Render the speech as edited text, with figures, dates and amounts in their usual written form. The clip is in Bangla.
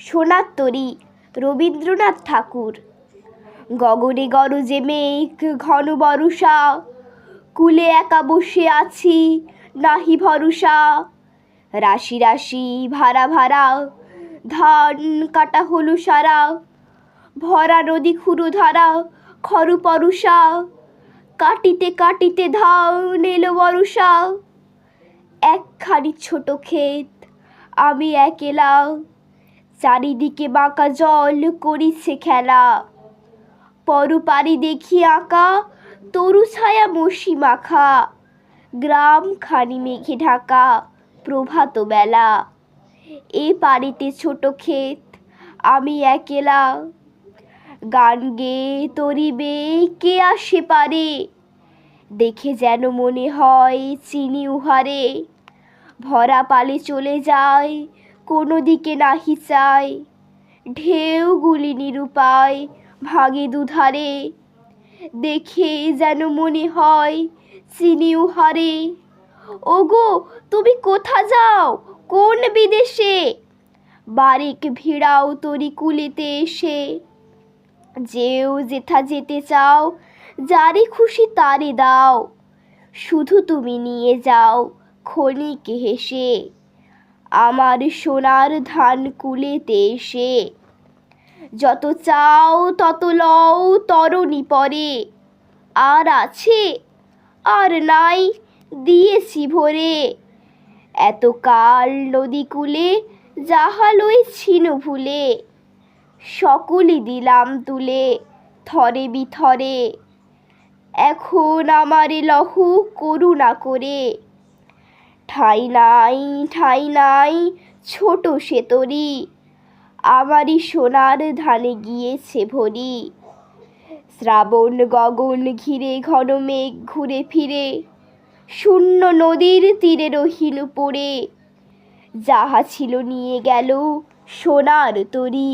সোনার তরী রবীন্দ্রনাথ ঠাকুর। গগনে গরজে মেঘ ঘন বরষা, কূলে একা বসে আছি নাহি ভরসা। রাশি রাশি ভাড়া ভাড়া ধান কাটা হলো সারা, ভরা নদী ক্ষুরধারা খরু পরশা। কাটিতে কাটিতে ধান এলো বরষা, একখানি ছোট ক্ষেত আমি একেলা, চারিদিকে বাঁকা জল করিছে খেলা। পরপারি দেখি আঁকা তরু ছায়া মসি মাখা, গ্রাম খানি মেঘে ঢাকা প্রভাত বেলা। এ পারিতে ছোট ক্ষেত আমি একেলা, গান গেয়ে তরিবে কে আসে পারে, দেখে যেন মনে হয় চিনি উহারে। ভরা পালে চলে যায় কোনো দিকে নাহি চায়, ঢেউগুলি নিরুপায় ভাগে দুধারে, দেখে যেন মনে হয় চিনি উহারে। ওগো তুমি কোথা যাও কোন বিদেশে, বারেক ভিড়াও তরি কুলেতে এসে। যেও যেথা যেতে চাও যারে খুশি তারে দাও, শুধু তুমি নিয়ে যাও ক্ষণিক হেসে আমার সোনার ধান কুলেতে এসে। যত চাও তত লও তরণী পরে, আর আছে আর নাই দিয়েছি ভরে। এতকাল নদী কূলে যাহা লইছিনু ভুলে, সকলই দিলাম তুলে থরে বিথরে। এখন আমারে লহু করুণা করে, ঠাঁই নাই ঠাঁই নাই ছোট সে তরী, আমারই সোনার ধানে গিয়েছে ভরি। শ্রাবণ গগন ঘিরে ঘন মেঘ ঘুরে ফিরে, শূন্য নদীর তীরে রহিল পড়ে। যাহা ছিল নিয়ে গেল সোনার তরী।